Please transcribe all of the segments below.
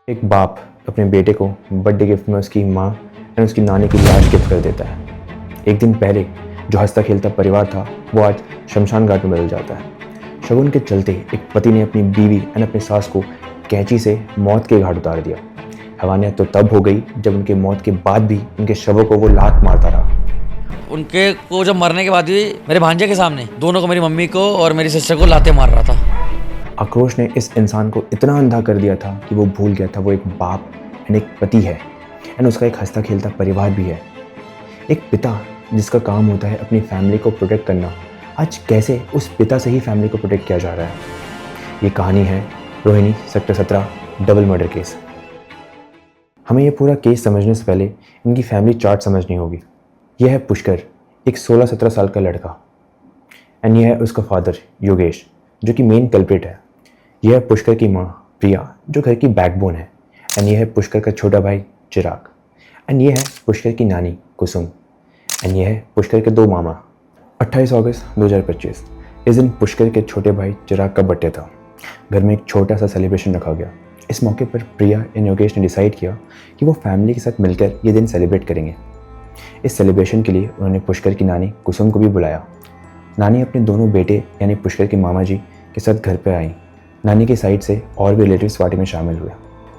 एक बाप अपने बेटे को बर्थडे गिफ्ट में उसकी माँ और उसकी नानी की लाश गिफ्ट कर देता है। एक दिन पहले जो हंसता खेलता परिवार था वो आज शमशान घाट में बदल जाता है। शगुन के चलते एक पति ने अपनी बीवी और अपनी सास को कैंची से मौत के घाट उतार दिया। हैवानियत तो तब हो गई जब उनके मौत के बाद भी उनके शवों को वो लात मारता रहा। उनके को जब मरने के बाद भी मेरे भांजे के सामने दोनों को, मेरी मम्मी को और मेरी सिस्टर को लाते मार रहा था। आक्रोश ने इस इंसान को इतना अंधा कर दिया था कि वो भूल गया था वो एक बाप एंड एक पति है एंड उसका एक हंसता खेलता परिवार भी है। एक पिता जिसका काम होता है अपनी फैमिली को प्रोटेक्ट करना, आज कैसे उस पिता से ही फैमिली को प्रोटेक्ट किया जा रहा है। ये कहानी है Rohini sector 17 double murder case. हमें ये पूरा केस समझने से पहले इनकी फैमिली चार्ट समझनी होगी। यह है पुष्कर, एक 16-17 साल का लड़का, एंड यह है उसका फादर योगेश जो कि मेन कल्प्रिट है। यह है पुष्कर की माँ प्रिया जो घर की बैकबोन है, एंड यह है पुष्कर का छोटा भाई चिराग, एंड यह है पुष्कर की नानी कुसुम, एंड यह है पुष्कर के दो मामा। 28 अगस्त 2025 इस दिन पुष्कर के छोटे भाई चिराग का बर्थडे था। घर में एक छोटा सा सेलिब्रेशन रखा गया। इस मौके पर प्रिया एंड योगेश ने डिसाइड किया कि वो फैमिली के साथ मिलकर ये दिन सेलिब्रेट करेंगे। इस सेलिब्रेशन के लिए उन्होंने पुष्कर की नानी कुसुम को भी बुलाया। नानी अपने दोनों बेटे यानी पुष्कर के मामा जी के साथ घर पर आई। नानी की साइड से और भी रिलेटिव्स पार्टी में शामिल हुए।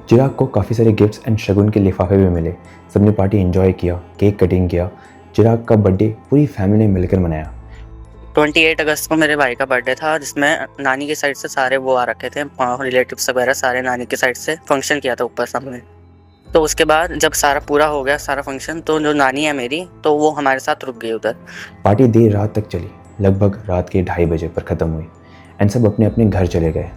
चिराग को काफ़ी सारे गिफ्ट्स एंड शगुन के लिफाफे भी मिले। सबने पार्टी एंजॉय किया, केक कटिंग किया। चिराग का बर्थडे पूरी फैमिली ने मिलकर मनाया। 28 अगस्त को मेरे भाई का बर्थडे था जिसमें नानी की साइड से सारे वो आ रखे थे, रिलेटिव्स वगैरह सारे नानी की साइड से फंक्शन किया था ऊपर सामने। तो उसके बाद जब सारा पूरा हो गया सारा फंक्शन, तो जो नानी है मेरी तो वो हमारे साथ रुक गई उधर। पार्टी देर रात तक चली, लगभग रात के 2:30 बजे पर ख़त्म हुई एंड सब अपने अपने घर चले गए।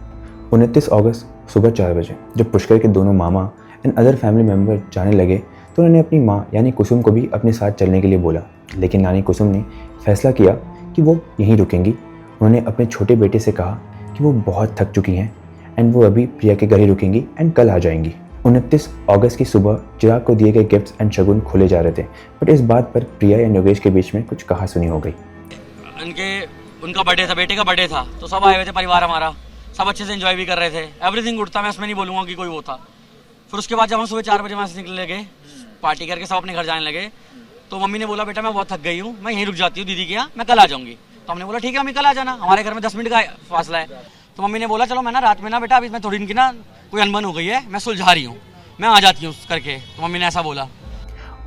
29 अगस्त सुबह 4 बजे जब पुष्कर के दोनों मामा एंड अदर फैमिली मेम्बर जाने लगे तो उन्होंने अपनी माँ यानी कुसुम को भी अपने साथ चलने के लिए बोला, लेकिन नानी कुसुम ने फैसला किया कि वो यहीं रुकेंगी। उन्होंने अपने छोटे बेटे से कहा कि वो बहुत थक चुकी हैं एंड वो अभी प्रिया के घर ही रुकेंगी एंड कल आ जाएंगी। 29 अगस्त की सुबह चिराग को दिए गए गिफ्ट्स एंड शगुन खोले जा रहे थे, बट इस बात पर प्रिया एंड योगेश के बीच में कुछ कहासुनी हो गई। उनका बर्थडे था, बेटे का बर्थडे था, तो सब आए हुए थे परिवार हमारा, सब अच्छे से एंजॉय भी कर रहे थे। एवरीथिंग गुड था, मैं इसमें नहीं बोलूँगा कि कोई वो था। फिर उसके बाद जब हम सुबह 4 बजे वहाँ से निकलने लगे, पार्टी करके सब अपने घर जाने लगे, तो मम्मी ने बोला बेटा मैं बहुत थक गई हूँ, मैं यहीं रुक जाती हूँ दीदी के यहाँ, मैं कल आ जाऊँगी। तो हमने बोला ठीक है मम्मी कल आ जाना, हमारे घर में 10 मिनट का फासला है। तो मम्मी ने बोला चलो मैं ना रात में ना बेटा अभी मैं थोड़ी इनकी ना कोई अनबन हो गई है, मैं सुलझा रही हूँ, मैं आ जाती हूँ करके। तो मम्मी ने ऐसा बोला।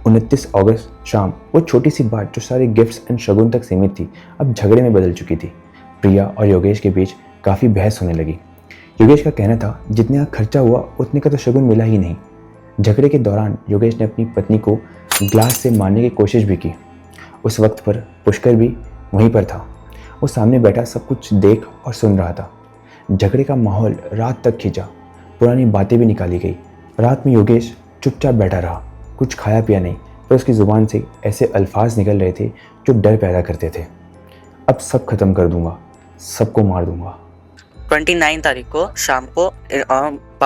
29 अगस्त शाम वो छोटी सी बात जो सारे गिफ्ट्स एंड शगुन तक सीमित थी अब झगड़े में बदल चुकी थी। प्रिया और योगेश के बीच काफ़ी बहस होने लगी। योगेश का कहना था जितने का खर्चा हुआ उतने का तो शगुन मिला ही नहीं। झगड़े के दौरान योगेश ने अपनी पत्नी को ग्लास से मारने की कोशिश भी की। उस वक्त पर पुष्कर भी वहीं पर था। वो सामने बैठा सब कुछ देख और सुन रहा था। झगड़े का माहौल रात तक खींचा, पुरानी बातें भी निकाली गई। रात में योगेश चुपचाप बैठा रहा, कुछ खाया पिया नहीं, पर उसकी ज़ुबान से ऐसे अल्फाज निकल रहे थे जो डर पैदा करते थे। अब सब खत्म कर दूंगा, सबको मार दूंगा। 29 तारीख को शाम को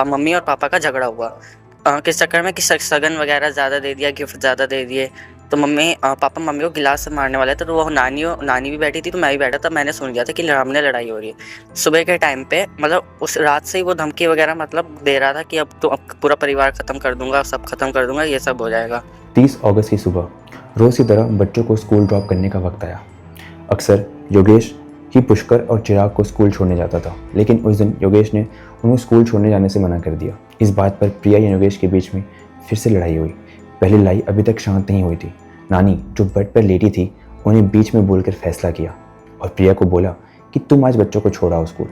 मम्मी और पापा का झगड़ा हुआ। किस चक्कर में कि सगन वगैरह ज़्यादा दे दिया, गिफ्ट ज़्यादा दे दिए। तो पापा मम्मी को गिलास से मारने वाले थे, तो वो नानी भी बैठी थी, तो मैं भी बैठा था। मैंने सुन लिया था कि सामने लड़ाई हो रही है। सुबह के टाइम पे मतलब उस रात से ही वो धमकी वगैरह मतलब दे रहा था कि अब पूरा परिवार ख़त्म कर दूंगा, सब खत्म कर दूंगा, ये सब हो जाएगा। 30 अगस्त की सुबह रोज़ की तरह बच्चों को स्कूल ड्रॉप करने का वक्त आया। अक्सर योगेश ही पुष्कर और चिराग को स्कूल छोड़ने जाता था, लेकिन उस दिन योगेश ने उन्हें स्कूल छोड़ने जाने से मना कर दिया। इस बात पर प्रिया या योगेश के बीच में फिर से लड़ाई हुई। पहली लड़ाई अभी तक शांत नहीं हुई थी। नानी जो बेड पर लेटी थी उन्हें बीच में बोलकर फैसला किया और प्रिया को बोला कि तुम आज बच्चों को छोड़ाओ स्कूल।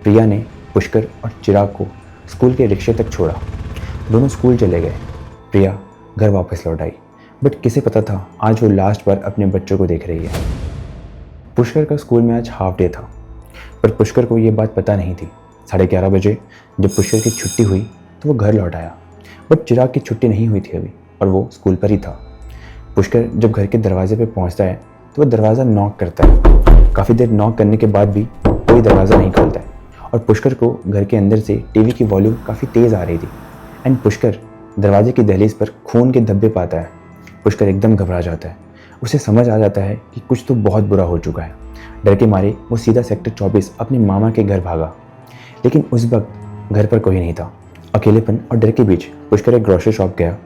प्रिया ने पुष्कर और चिराग को स्कूल के रिक्शे तक छोड़ा। दोनों स्कूल चले गए। प्रिया घर वापस लौट आई, बट किसे पता था आज वो लास्ट बार अपने बच्चों को देख रही है। पुष्कर का स्कूल में आज हाफ डे था, पर पुष्कर को ये बात पता नहीं थी। 11:30 बजे जब पुष्कर की छुट्टी हुई तो वो घर लौट आया, बट चिराग की छुट्टी नहीं हुई थी अभी और वो स्कूल पर ही था। पुष्कर जब घर के दरवाजे पर पहुंचता है तो वो दरवाज़ा नॉक करता है। काफ़ी देर नॉक करने के बाद भी कोई दरवाज़ा नहीं खोलता है और पुष्कर को घर के अंदर से टीवी की वॉल्यूम काफ़ी तेज़ आ रही थी एंड पुष्कर दरवाजे की दहलीज पर खून के धब्बे पाता है। पुष्कर एकदम घबरा जाता है। उसे समझ आ जाता है कि कुछ तो बहुत बुरा हो चुका है। डर के मारे वो सीधा सेक्टर 24 अपने मामा के घर भागा, लेकिन उस वक्त घर पर कोई नहीं था। अकेलेपन और डर के बीच पुष्कर एक ग्रोसरी शॉप गया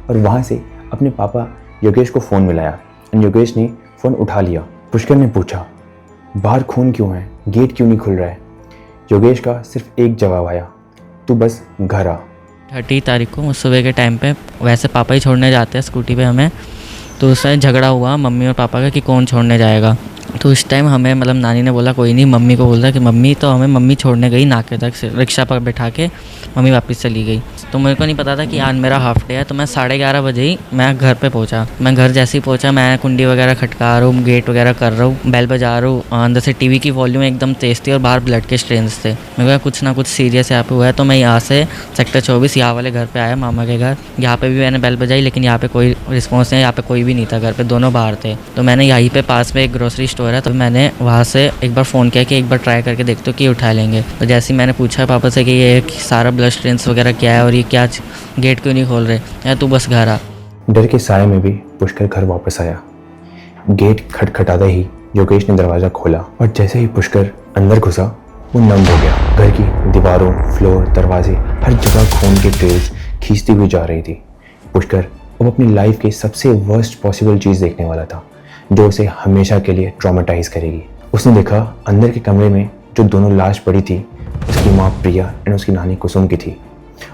और वहाँ से अपने पापा योगेश को फ़ोन मिलाया और योगेश ने फ़ोन उठा लिया। पुष्कर ने पूछा, बाहर खून क्यों है, गेट क्यों नहीं खुल रहा है? योगेश का सिर्फ एक जवाब आया, तू बस घर आ। 30 तारीख को उस सुबह के टाइम पे वैसे पापा ही छोड़ने जाते हैं स्कूटी पे हमें, तो उस टाइम झगड़ा हुआ मम्मी और पापा का कि कौन छोड़ने जाएगा। तो उस टाइम हमें मतलब नानी ने बोला कोई नहीं, मम्मी को बोल रहा कि मम्मी, तो हमें मम्मी छोड़ने गई नाके तक से, रिक्शा पर बैठा के मम्मी वापस चली गई। तो मेरे को नहीं पता था कि आज मेरा हाफ डे है, तो मैं 11:30 बजे ही मैं घर पे पहुंचा। मैं घर जैसे ही पहुंचा मैं कुंडी वगैरह खटका रहा हूँ, गेट वगैरह कर रहा हूँ, बेल बजा रहा हूँ। अंदर से टीवी की वॉल्यूम एकदम तेज़ थी और बाहर ब्लड के स्ट्रेन्स थे। मेरे को कुछ ना कुछ सीरियस यहाँ पे हुआ है। तो मैं यहाँ से सेक्टर 24 यहाँ वाले घर पर आया, मामा के घर। यहाँ पर भी मैंने बेल बजाई लेकिन यहाँ पर कोई रिस्पॉन्स नहीं, यहाँ पर कोई भी नहीं था घर पर, दोनों बाहर थे। तो मैंने यहीं पर पास में एक ग्रोसरी स्टोर है, तो मैंने वहाँ से एक बार फ़ोन किया कि एक बार ट्राई करके देखते हो कि उठा लेंगे। तो जैसे ही मैंने पूछा पापा से कि ये सारा ब्लड स्ट्रेन्स वगैरह क्या है और ये क्या गेट क्यों नहीं खोल रहे, या तू बस घर आ। डर के साए में भी पुष्कर घर वापस आया। गेट खटखटाते ही योगेश ने दरवाज़ा खोला और जैसे ही पुष्कर अंदर घुसा वो नम हो गया। घर की दीवारों, फ्लोर, दरवाजे, हर जगह खून के ट्रेल्स खींचती हुई जा रही थी। पुष्कर अब अपनी लाइफ की सबसे वर्स्ट पॉसिबल चीज़ देखने वाला था जो उसे हमेशा के लिए ट्रॉमेटाइज करेगी। उसने देखा अंदर के कमरे में जो दोनों लाश पड़ी थी उसकी माँ प्रिया एंड उसकी नानी कुसुम की थी।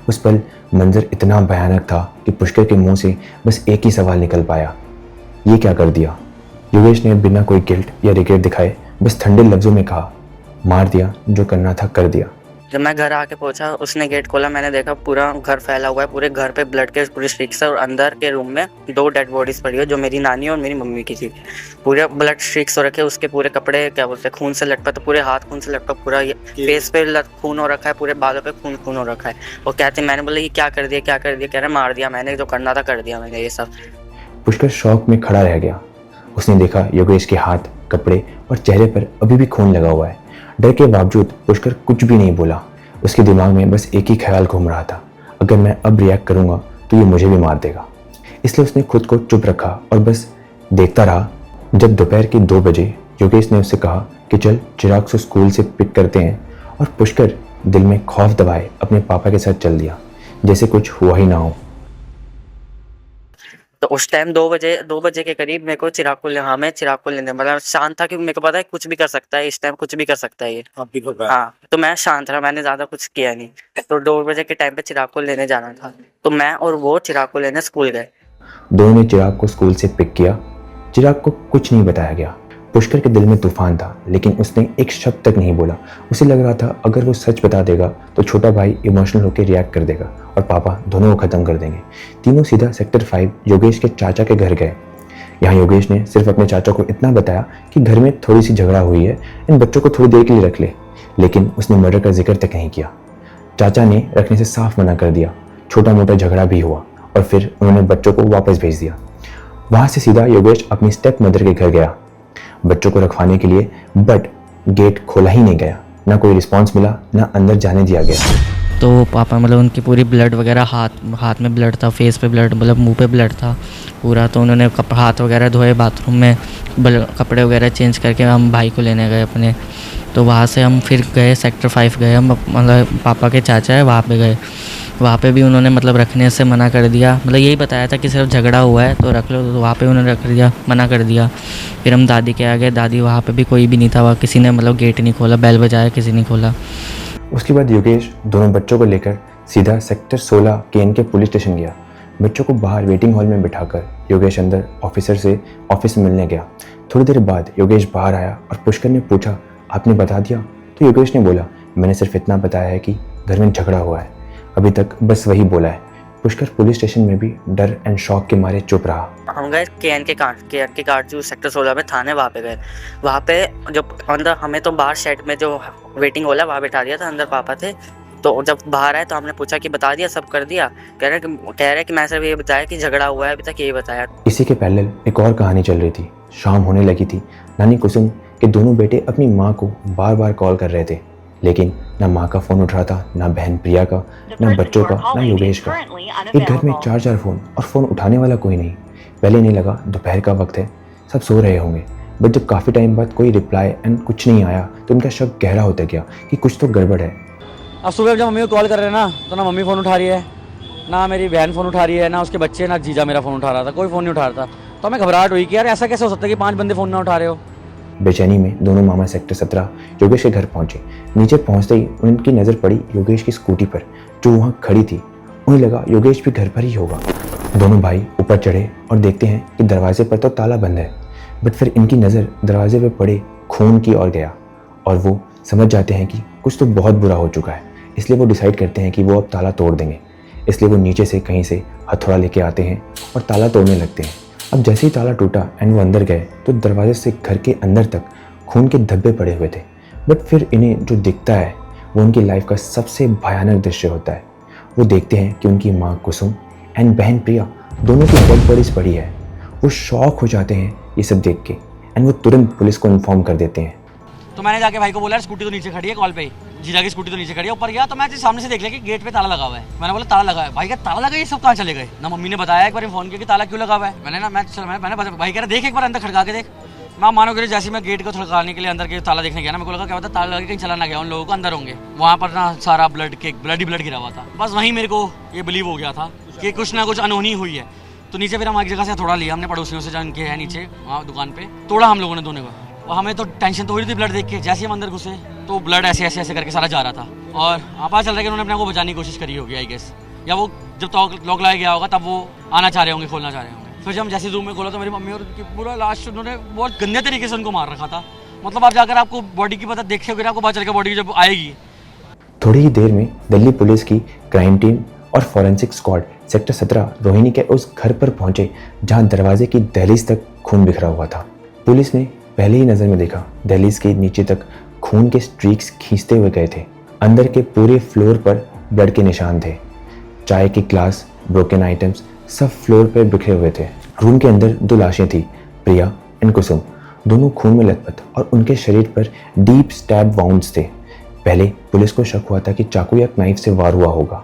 उस पल मंजर इतना भयानक था कि पुष्कर के मुंह से बस एक ही सवाल निकल पाया, ये क्या कर दिया? योगेश ने बिना कोई गिल्ट या रिग्रेट दिखाए बस ठंडे लफ्ज़ों में कहा, मार दिया, जो करना था कर दिया। जब मैं घर आके पहुंचा उसने गेट खोला, मैंने देखा पूरा घर फैला हुआ है, पूरे घर पे ब्लड के पूरे स्ट्रिक्स है और अंदर के रूम में 2 डेड बॉडीज पड़ी है जो मेरी नानी और मेरी मम्मी की थी। पूरे ब्लड स्ट्रिक्स हो रखे, उसके पूरे कपड़े क्या बोलते हैं खून से लटपा, तो पूरे हाथ खून से लटपा, पूरा फेस पे खून हो रखा है, पूरे बालों पे खून हो रखा है। और कहते मैंने बोला ये क्या कर दिया, क्या कर दिया? कह रहे मार दिया मैंने, जो करना था कर दिया मैंने ये सब। पुष्कर शौक में खड़ा रह गया। उसने देखा योगेश के हाथ, कपड़े और चेहरे पर अभी भी खून लगा हुआ है। डर के बावजूद पुष्कर कुछ भी नहीं बोला। उसके दिमाग में बस एक ही ख्याल घूम रहा था, अगर मैं अब रिएक्ट करूंगा तो ये मुझे भी मार देगा। इसलिए उसने खुद को चुप रखा और बस देखता रहा। जब दोपहर के 2 बजे योगेश ने उससे कहा कि चल चिराग को स्कूल से पिक करते हैं, और पुष्कर दिल में खौफ दबाए अपने पापा के साथ चल दिया जैसे कुछ हुआ ही ना हो। तो उस टाइम 2 बजे के करीब मेरे को चिराग को मैं चिराग को लेने, मतलब शांत था क्योंकि मेरे को पता है कुछ भी कर सकता है, इस टाइम कुछ भी कर सकता है ये। हाँ, तो मैं शांत रहा, मैंने ज़्यादा कुछ किया नहीं। तो 2 बजे के टाइम पे चिराग को लेने जाना था, तो मैं और वो चिराग को लेने स्कूल गए। दोनों ने चिराग को स्कूल से पिक किया। चिराग को कुछ नहीं बताया गया। पुष्कर के दिल में तूफान था लेकिन उसने एक शब्द तक नहीं बोला। उसे लग रहा था अगर वो सच बता देगा तो छोटा भाई इमोशनल होकर रिएक्ट कर देगा और पापा दोनों को ख़त्म कर देंगे। तीनों सीधा सेक्टर 5 योगेश के चाचा के घर गए। यहाँ योगेश ने सिर्फ अपने चाचा को इतना बताया कि घर में थोड़ी सी झगड़ा हुई है, इन बच्चों को थोड़ी देर के लिए रख ले, लेकिन उसने मर्डर का जिक्र तक नहीं किया। चाचा ने रखने से साफ मना कर दिया। छोटा मोटा झगड़ा भी हुआ और फिर उन्होंने बच्चों को वापस भेज दिया। वहाँ से सीधा योगेश अपनी स्टेप मदर के घर गया बच्चों को रखवाने के लिए, बट गेट खोला ही नहीं गया। ना कोई रिस्पांस मिला, ना अंदर जाने दिया गया। तो पापा मतलब उनकी पूरी ब्लड वगैरह, हाथ में ब्लड था, फेस पे ब्लड, मतलब मुंह पे ब्लड था पूरा। तो उन्होंने हाथ वगैरह धोए, बाथरूम में कपड़े वगैरह चेंज करके हम भाई को लेने गए अपने। तो वहाँ से हम फिर गए सेक्टर 5 गए हम, मतलब पापा के चाचा है वहाँ पे गए। वहाँ पे भी उन्होंने मतलब रखने से मना कर दिया, मतलब यही बताया था कि सिर्फ झगड़ा हुआ है तो रख लो, तो वहाँ पे उन्होंने रख दिया, मना कर दिया। फिर हम दादी के आ गए, दादी वहाँ पे भी कोई भी नहीं था, वहाँ किसी ने मतलब गेट नहीं खोला, बेल बजाया, किसी नहीं खोला। उसके बाद योगेश दोनों बच्चों को लेकर सीधा सेक्टर 16 केन के पुलिस स्टेशन गया। बच्चों को बाहर वेटिंग हॉल में बिठाकर योगेश अंदर ऑफिसर से ऑफिस में मिलने गया। थोड़ी देर बाद योगेश बाहर आया और पुष्कर ने पूछा, आपने बता दिया? तो योगेश ने बोला, मैंने सिर्फ इतना बताया है कि घर में झगड़ा हुआ है, अभी तक बस वही बोला है। पुष्कर पुलिस स्टेशन में भी डर एंड शॉक के मारे चुप रहा। हम गए केएन के कार्ड जो सेक्टर 16 में थाने, वहाँ पे गए। वहाँ पे जब अंदर हमें तो बाहर शेड में जो वेटिंग हॉल है वहाँ बैठा दिया था, अंदर पापा थे। तो जब बाहर आए तो हमने पूछा कि बता दिया, सब कर दिया? कह रहे कि मैं सिर्फ ये बताया कि झगड़ा हुआ है, अभी तक यही बताया। इसी के पैरेलल एक और कहानी चल रही थी। शाम होने लगी थी। नानी कुसुम के दोनों बेटे अपनी माँ को बार बार कॉल कर रहे थे, लेकिन ना माँ का फ़ोन उठ रहा था, ना बहन प्रिया का, ना बच्चों का, ना योगेश का। एक घर में 4 फ़ोन और फ़ोन उठाने वाला कोई नहीं। पहले नहीं लगा दोपहर का वक्त है, सब सो रहे होंगे, बट जब काफ़ी टाइम बाद कोई रिप्लाई एंड कुछ नहीं आया तो उनका शक गहरा होता गया कि कुछ तो गड़बड़ है। अब सुबह जब मम्मी को कॉल कर रहे हैं ना, तो ना मम्मी फ़ोन उठा रही है, ना मेरी बहन फ़ोन उठा रही है, ना उसके बच्चे, ना जीजा मेरा फ़ोन उठा रहा था, कोई फ़ोन नहीं उठा रहा था। तो हमें घबराहट हुई कि यार ऐसा कैसे हो सकता है कि 5 बंदे फ़ोन ना उठा रहे हो। बेचैनी में दोनों मामा सेक्टर 17 योगेश के घर पहुंचे। नीचे पहुंचते ही उनकी नज़र पड़ी योगेश की स्कूटी पर जो वहां खड़ी थी। उन्हें लगा योगेश भी घर पर ही होगा। दोनों भाई ऊपर चढ़े और देखते हैं कि दरवाजे पर तो ताला बंद है, बट फिर इनकी नज़र दरवाजे पर पड़े खून की ओर गया और वो समझ जाते हैं कि कुछ तो बहुत बुरा हो चुका है। इसलिए वो डिसाइड करते हैं कि वो अब ताला तोड़ देंगे। इसलिए वो नीचे से कहीं से हथौड़ा लेके आते हैं और ताला तोड़ने लगते हैं। अब जैसे ही ताला टूटा एंड वो अंदर गए तो दरवाजे से घर के अंदर तक खून के धब्बे पड़े हुए थे। बट फिर इन्हें जो दिखता है वो उनकी लाइफ का सबसे भयानक दृश्य होता है। वो देखते हैं कि उनकी माँ कुसुम एंड बहन प्रिया दोनों की डेड बॉडीज पड़ी है। वो शॉक हो जाते हैं ये सब देख के एंड वो तुरंत पुलिस को इन्फॉर्म कर देते हैं। तो मैंने जाके भाई को बोला, स्कूटी तो नीचे खड़ी है, कॉल पे जीजा की स्कूटी तो नीचे खड़ी है। ऊपर गया तो मैं सामने से देख लिया कि गेट पे ताला लगा हुआ है। मैंने बोला ताला लगा है। भाई का ताला लगा, ये सब कहाँ चले गए? ना मम्मी ने बताया एक बार फ़ोन किया कि ताला क्यों लगा हुआ है। मैंने भाई कह रहा देख एक बार अंदर खड़का के देख। मैं मानोगे जैसे मैं गेट को खड़काने के लिए अंदर के ताला देखने गया ना, मेरे को लगा क्या होता ताला लगा कहीं चला ना गया, उन लोगों को अंदर होंगे। वहाँ पर ना सारा ब्लड ही ब्लड गिरा हुआ था। बस वहीं मेरे को ये बिलीव हो गया था कि कुछ ना कुछ अनहोनी हुई है। तो नीचे फिर हम एक जगह से थोड़ा लिया हमने, पड़ोसियों से जान के है नीचे वहाँ दुकान पे तोड़ा हम लोगों ने दोनों को। और हमें तो टेंशन तो हो रही थी ब्लड देख के। जैसे ही हम अंदर घुसे तो ब्लड ऐसे ऐसे ऐसे करके सारा जा रहा था और पता चल रहा है कि उन्होंने अपने को बचाने की कोशिश करी होगी आई गेस, या वो जब लॉक लगाया गया होगा तब वो आना चाह रहे होंगे, खोलना चाह रहे होंगे। फिर जब हम जैसे रूम में खोला तो मेरी मम्मी और पूरा लास्ट उन्होंने बहुत गंदे तरीके से उनको मार रखा था। मतलब आप जाकर आपको बॉडी की पता देखोगे ना, आपको पता चलेगा बॉडी जब आएगी। थोड़ी ही देर में दिल्ली पुलिस की क्राइम टीम और फॉरेंसिक स्क्वाड सेक्टर 17 रोहिणी के उस घर पर पहुंचे जहां दरवाजे की दहलीज तक खून बिखरा हुआ था। पुलिस ने पहले ही नज़र में देखा दहलीज के नीचे तक खून के स्ट्रीक्स खींचते हुए गए थे। अंदर के पूरे फ्लोर पर ब्लड के निशान थे। चाय के ग्लास, ब्रोकन आइटम्स सब फ्लोर पर बिखरे हुए थे। रूम के अंदर 2 लाशें थी, प्रिया एंड कुसुम, दोनों खून में लथपथ और उनके शरीर पर डीप स्टैब वाउंड्स थे। पहले पुलिस को शक हुआ था कि चाकू या नाइफ से वार हुआ होगा,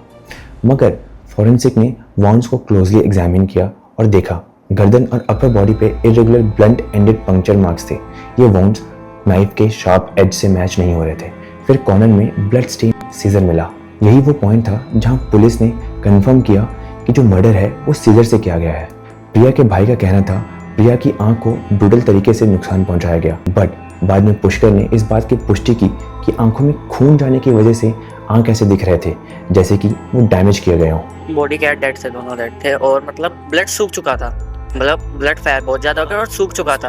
मगर फॉरेंसिक ने वाउंड्स को क्लोजली एग्जामिन किया और देखा गर्दन और अपर बॉडी पे irregular blunt ended puncture marks थे। ये वाउंड्स नाइफ के शार्प एज से मैच नहीं हो रहे थे। फिर कॉर्नर में ब्लड स्टेन सीजर मिला। यही वो पॉइंट था जहां पुलिस ने कंफर्म किया कि जो मर्डर है वो सीजर से किया गया है। प्रिया के भाई का कहना था प्रिया की आंख को ब्रूटल तरीके से नुकसान पहुंचाया गया, बट बाद में पुष्कर ने इस बात की पुष्टि की कि आंखों में खून जाने की वजह से आंख ऐसे दिख रहे थे जैसे कि वो डैमेज किए गए हों। बॉडी के डेड थे, दोनों डेड थे और मतलब ब्लड सूख चुका था, मतलब ब्लड फैर बहुत ज्यादा हो गया और सूख चुका था।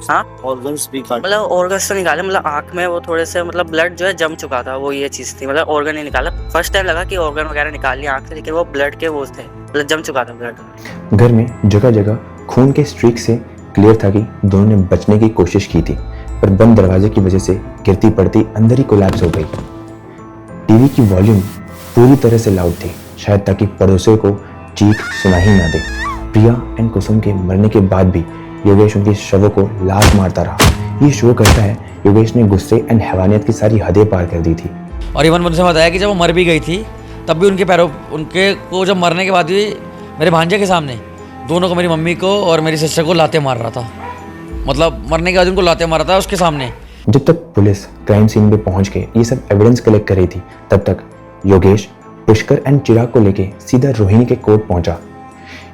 हाँ ऑर्गन्स भी काट, मतलब ऑर्गन्स तो निकाले, मतलब आँख में वो थोड़े से मतलब ब्लड जो है जम चुका था, वो ये चीज़ थी। मतलब ऑर्गन नहीं निकाला, फर्स्ट टाइम लगा कि ऑर्गन वगैरह निकाल लिया आँख से, लेकिन वो ब्लड के वो थे, मतलब जम चुका था ब्लड। घर में जगह जगह खून के स्ट्रीक से क्लियर था कि दोनों ने बचने की कोशिश की थी, पर बंद दरवाजे की वजह से गिरती पड़ती अंदर ही कोलैप्स हो गई। टीवी की वॉल्यूम पूरी तरह से लाउड थी, शायद ताकि पड़ोसियों को चीख सुना ही ना दे। प्रिया एंड कुसुम के मरने के बाद भी योगेश उनके शवों को लात मारता रहा। ये शो करता है योगेश ने गुस्से एंड हैवानियत की सारी हदें पार कर दी थी। और इवन मुझसे बताया कि जब वो मर भी गई थी तब भी उनके को जब मरने के बाद भी मेरे भांजे के सामने दोनों को, मेरी मम्मी को और मेरी सिस्टर को लाते मार रहा था। मतलब मरने के बाद उनको लाते मारा था उसके सामने। जब तक पुलिस क्राइम सीन पे पहुंच के ये सब एविडेंस कलेक्ट कर रही थी, तब तक योगेश पुष्कर एंड चिराग को लेके सीधा रोहिणी के कोर्ट पहुंचा।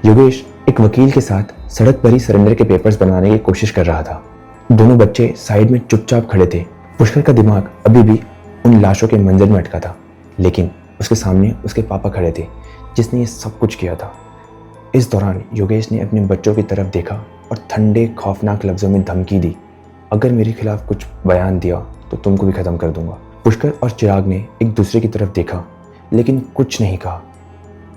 योगेश एक वकील के साथ सड़क पर ही सरेंडर के पेपर्स बनाने की कोशिश कर रहा था। दोनों बच्चे साइड में चुपचाप खड़े थे। पुष्कर का दिमाग अभी भी उन लाशों के मंजर में अटका था, लेकिन उसके सामने उसके पापा खड़े थे जिसने ये सब कुछ किया था। इस दौरान योगेश ने अपने बच्चों की तरफ देखा और ठंडे खौफनाक लफ्जों में धमकी दी, अगर मेरे खिलाफ कुछ बयान दिया तो तुमको भी खत्म कर दूंगा। पुष्कर और चिराग ने एक दूसरे की तरफ देखा लेकिन कुछ नहीं कहा।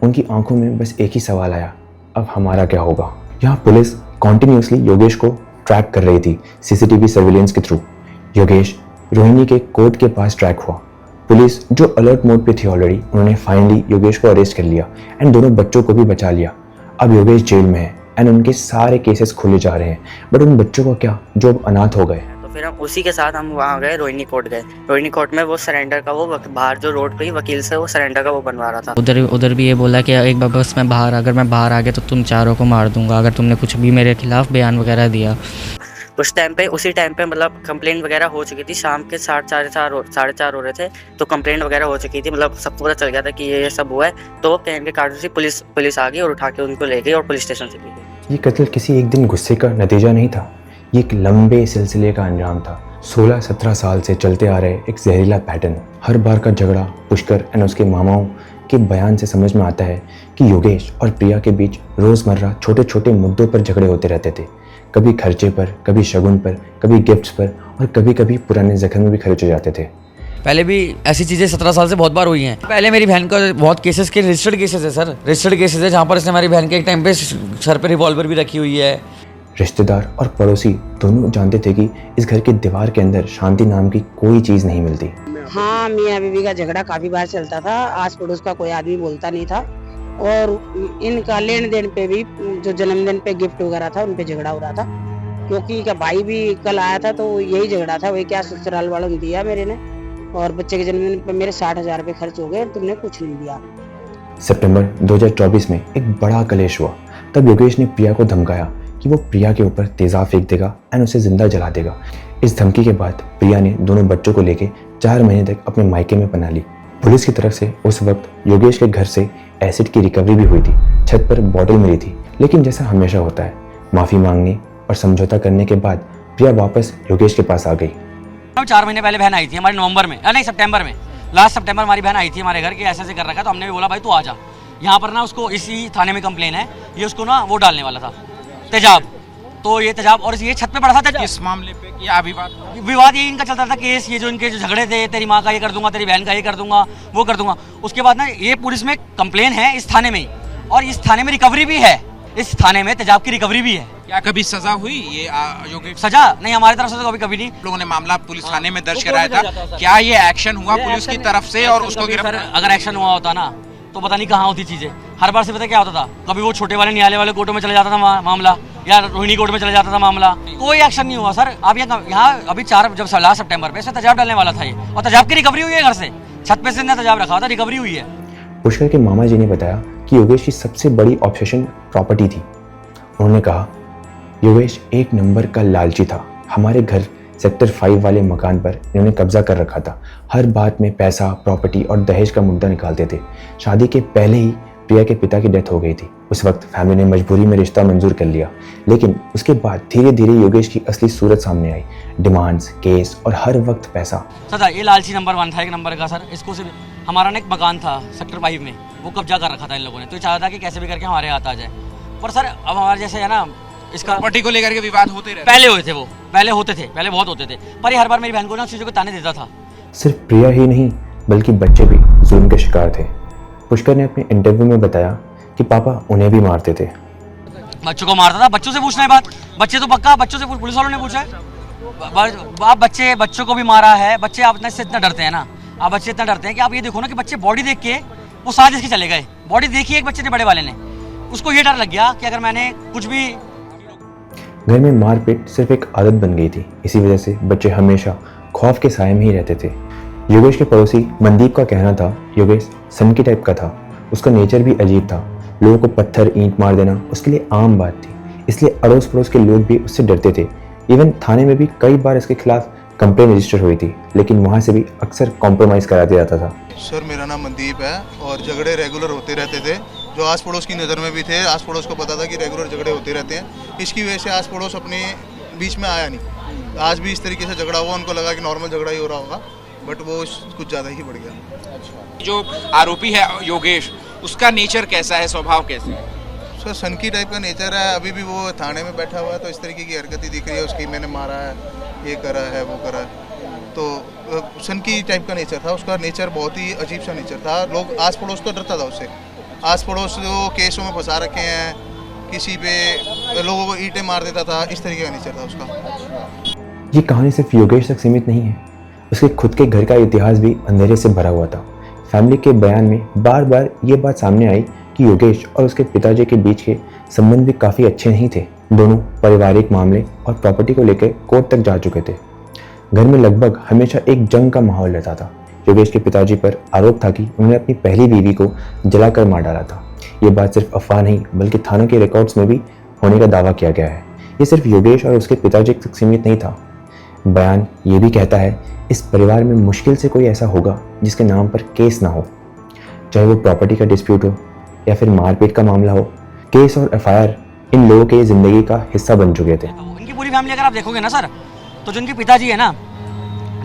उनकी आंखों में बस एक ही सवाल आया, अब हमारा क्या होगा। यहाँ पुलिस कॉन्टिन्यूसली योगेश को ट्रैक कर रही थी सीसीटीवी सर्विलेंस के थ्रू। योगेश रोहिणी के कोर्ट के पास ट्रैक हुआ। पुलिस जो अलर्ट मोड पे थी ऑलरेडी, उन्होंने फाइनली योगेश को अरेस्ट कर लिया एंड दोनों बच्चों को भी बचा लिया। अब योगेश जेल में है एंड उनके सारे केसेस खुले जा रहे हैं, बट उन बच्चों को क्या जो अब अनाथ हो गए। तो फिर हम उसी के साथ हम वहाँ गए, रोहिणी कोर्ट गए। रोहिणी कोर्ट में वो सरेंडर का वो बाहर जो रोड पे ही वकील से वो सरेंडर का वो बनवा रहा था। उधर भी ये बोला कि एक बार बस अगर मैं बाहर आ गया तो तुम चारों को मार दूंगा अगर तुमने कुछ भी मेरे खिलाफ बयान वगैरह दिया। उस टाइम पे उसी टाइम पे मतलब कंप्लेंट वगैरह हो चुकी थी। शाम के 4:30 हो रहे थे तो कंप्लेंट वगैरह हो चुकी थी, मतलब सबको पता चल गया था कि ये सब हुआ है। तो कहने के कारण से पुलिस आ गई और उठा के उनको ले गई और पुलिस स्टेशन से ले गई। ये कत्ल किसी एक दिन गुस्से का नतीजा नहीं था, ये एक लंबे सिलसिले का अंजाम था। 16-17 साल से चलते आ रहे एक जहरीला पैटर्न। हर बार का झगड़ा पुष्कर एंड उसके मामाओं के बयान से समझ में आता है कि योगेश और प्रिया के बीच रोज़मर्रा छोटे छोटे मुद्दों पर झगड़े होते रहते थे। कभी खर्चे पर, कभी शगुन पर, कभी गिफ्ट्स पर और कभी कभी पुराने जख्म में भी खर्च हो जाते थे। पहले भी ऐसी चीज़ें 17 साल से बहुत बार हुई हैं। पहले मेरी बहन का बहुत केसेस के रजिस्टर्ड केसेस है सर, रजिस्टर्ड केसेस है जहाँ पर इसने हमारी बहन के एक टाइम पे सर पे रिवॉल्वर भी रखी हुई है। रिश्तेदार और पड़ोसी दोनों जानते थे कि इस घर की दीवार के अंदर शांति नाम की कोई चीज़ नहीं मिलती। हाँ, मियाँ बीवी का झगड़ा काफी बार चलता था, आस पड़ोस का कोई आदमी बोलता नहीं था और इनका लेन देन पे भी, जो जन्मदिन पे गिफ्ट वगैरह था उन पे झगड़ा हो रहा था। क्योंकि का भाई भी कल आया था तो यही झगड़ा था, वही क्या ससुराल वालों ने दिया मेरे ने और बच्चे के जन्मदिन पे मेरे 60,000 रुपये खर्च हो गए और तुमने कुछ नहीं दिया। सितंबर 2024 में एक बड़ा कलेश हुआ। तब योगेश ने प्रिया को धमकाया कि वो प्रिया के ऊपर तेजाब फेंक देगा एंड उसे जिंदा जला देगा। इस धमकी के बाद प्रिया ने दोनों बच्चों को लेकर 4 महीने तक अपने मायके में पनाह ली। पुलिस की तरफ से उस वक्त योगेश के घर से एसिड की रिकवरी भी हुई थी, छत पर बॉटल मिली थी। लेकिन जैसा हमेशा होता है, माफ़ी मांगने और समझौता करने के बाद प्रिया वापस योगेश के पास आ गई। 4 महीने पहले बहन आई थी हमारे नवंबर में, नहीं सितंबर में, लास्ट सितंबर हमारी बहन आई थी हमारे घर के, ऐसे कर रखा। तो हमने भी बोला भाई तू आ जा, यहाँ पर ना उसको इसी थाने में कंप्लेन है, ये उसको ना वो डालने वाला था तेजाब। तो ये तेजाब और ये छत पे पड़ा था। इस मामले पे क्या विवाद ये इनका चलता था, केस ये जो इनके जो झगड़े थे, तेरी माँ का ये कर दूंगा, तेरी बहन का ये कर दूंगा, वो कर दूंगा। उसके बाद ना ये पुलिस में कंप्लेन है इस थाने में ही, और इस थाने में रिकवरी भी है, इस थाने में तेजाब की रिकवरी भी है। क्या कभी सजा हुई ये योगेश? सजा नहीं, हमारी तरफ से तो कभी नहीं। लोगों ने मामला पुलिस थाने में दर्ज कराया था, क्या ये एक्शन हुआ पुलिस की तरफ से और उसको गिरफ्तार? अगर एक्शन हुआ होता ना तो पता नहीं कहाँ होती चीजें। हर बार से पता क्या होता था, कभी वो छोटे वाले न्यायालय वाले कोर्टों में चले जाता था मामला, या रोहिणी कोर्ट में चले जाता था मामला, कोई एक्शन नहीं हुआ सर। आप यहाँ अभी 4 जब लास्ट सितंबर पे तेजाब डालने वाला था ये, और तेजाब की रिकवरी हुई है घर से, छत पे से तेजाब रखा था, रिकवरी हुई है। पुष्कर के मामा जी ने बताया कि योगेश की सबसे बड़ी ऑब्सेशन प्रॉपर्टी थी। उन्होंने कहा, योगेश एक नंबर का लालची था। हमारे घर सेक्टर 5 वाले मकान पर इन्होंने कब्जा कर रखा था। हर बात में पैसा, प्रॉपर्टी और दहेज का मुद्दा निकालते थे। शादी के पहले ही प्रिया के पिता की डेथ हो गई थी। उस वक्त फैमिली ने मजबूरी में रिश्ता मंजूर कर लिया, लेकिन उसके बाद धीरे धीरे योगेश की असली सूरत सामने आई। डिमांड्स, केस और हर वक्त पैसा। सर ये लालची नंबर 1 था, एक नंबर का सर। इसको से हमारा ना एक मकान था सेक्टर 5 में, वो कब्जा कर रखा था इन लोगों ने। तो ये चाहता था कि कैसे भी करके हमारे हाथ आ जाए। पर सर अब हमारे जैसे है ना, इसका प्रॉपर्टी को लेकर के विवाद होते रहे। पहले हुए थे, वो पहले होते थे, पहले बहुत होते थे। पर ये हर बार मेरी बहन को ना चीज़ों को ताने देता था। सिर्फ प्रिया ही नहीं बल्कि बच्चे भी जुल्म के शिकार थे। पुष्कर ने अपने इंटरव्यू में बताया कि पापा उन्हें भी मारते थे। बच्चों को मारता था। बच्चों से पूछना है बात, बच्चे तो पक्का बच्चों से पुलिस वालों ने पूछा है। आप बच्चों को भी मारा है। बच्चे आप इससे इतना डरते हैं ना, आप बच्चे इतना डरते हैं कि आप ये देखो ना कि बच्चे बॉडी देख के वो साजिश के चले गए। बॉडी देखी एक बच्चे ने, बड़े वाले ने, उसको ये डर लग गया कि अगर मैंने कुछ भी। घर में मारपीट सिर्फ एक आदत बन गई थी। इसी वजह से बच्चे हमेशा खौफ के साए में ही रहते थे। योगेश के पड़ोसी मनदीप का कहना था, योगेश सनकी टाइप का था। उसका नेचर भी अजीब था। लोगों को पत्थर ईंट मार देना उसके लिए आम बात थी, इसलिए अड़ोस पड़ोस के लोग भी उससे डरते थे। इवन थाने में भी कई बार इसके खिलाफ कंप्लेन रजिस्टर हुई थी, लेकिन वहाँ से भी अक्सर कॉम्प्रोमाइज़ करा दिया जाता था। सर मेरा नाम मनदीप है और झगड़े रेगुलर होते रहते थे, जो आस पड़ोस की नज़र में भी थे। आस पड़ोस को पता था कि रेगुलर झगड़े होते रहते हैं। इसकी वजह से आस पड़ोस अपने बीच में आया नहीं। आज भी इस तरीके से झगड़ा हुआ, उनको लगा कि नॉर्मल झगड़ा ही हो रहा होगा, बट वो कुछ ज़्यादा ही बढ़ गया। जो आरोपी है योगेश, उसका नेचर कैसा है, स्वभाव कैसा है? सर सनकी टाइप का नेचर है। अभी भी वो थाने में बैठा हुआ है तो इस तरीके की हरकत ही दिख रही है उसकी। मैंने मारा है, ये करा है, वो करा है। तो सनकी टाइप का नेचर था उसका। नेचर बहुत ही अजीब सा नेचर था। लोग आस पड़ोस तो डरता था उससे। आस पड़ोस जो केसों में फंसा रखे हैं, किसी पे लोगों को ईंटें मार देता था, इस तरीके का नेचर था उसका। ये कहानी सिर्फ योगेश तक सीमित नहीं है। उसके खुद के घर का इतिहास भी अंधेरे से भरा हुआ था। फैमिली के बयान में बार बार ये बात सामने आई कि योगेश और उसके पिताजी के बीच के संबंध भी काफ़ी अच्छे नहीं थे। दोनों पारिवारिक मामले और प्रॉपर्टी को लेकर कोर्ट तक जा चुके थे। घर में लगभग हमेशा एक जंग का माहौल रहता था। योगेश के पिताजी पर आरोप था कि उन्होंने अपनी पहली बीवी को जलाकर मार डाला था। ये बात सिर्फ अफवाह नहीं बल्कि थानों के रिकॉर्ड्स में भी होने का दावा किया गया है। ये सिर्फ योगेश और उसके पिताजी तक सीमित नहीं था। बयान ये भी कहता है इस परिवार में मुश्किल से कोई ऐसा होगा जिसके नाम पर केस ना हो, चाहे वो प्रॉपर्टी का डिस्प्यूट हो या फिर मारपीट का मामला हो। केस और एफआईआर इन लोगों के ज़िंदगी का हिस्सा बन चुके थे। तो इनकी पूरी फैमिली अगर आप देखोगे ना सर, तो जिनके पिताजी है ना,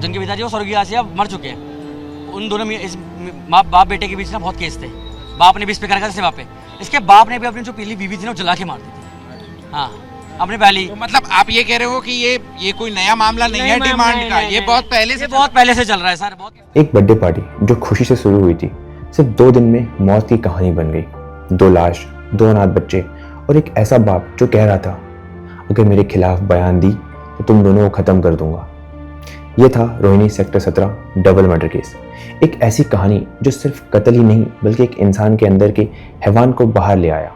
जिनके पिताजी वो स्वर्गीय आसिया मर चुके हैं, उन दोनों में इस बाप बेटे के बीच ना बहुत केस थे। बाप ने भी इस पे करा था बाप पे, इसके बाप ने भी अपनी जो पीली बीवी थी ना वो जला के मार दी थी। हाँ, अपने पहली। तो मतलब आप ये कह रहे हो कि ये कोई नया मामला नहीं है डिमांड का, ये बहुत पहले से चल रहा है सर। बहुत एक बर्थडे पार्टी जो खुशी से शुरू हुई थी सिर्फ 2 दिन में मौत की कहानी बन गई। 2 लाश, 2 अनाथ बच्चे और एक ऐसा बाप जो कह रहा था अगर मेरे खिलाफ बयान दी तो तुम दोनों को ख़त्म कर दूंगा। यह था Rohini sector 17 double murder case. एक ऐसी कहानी जो सिर्फ कत्ल ही नहीं बल्कि एक इंसान के अंदर के हैवान को बाहर ले आया।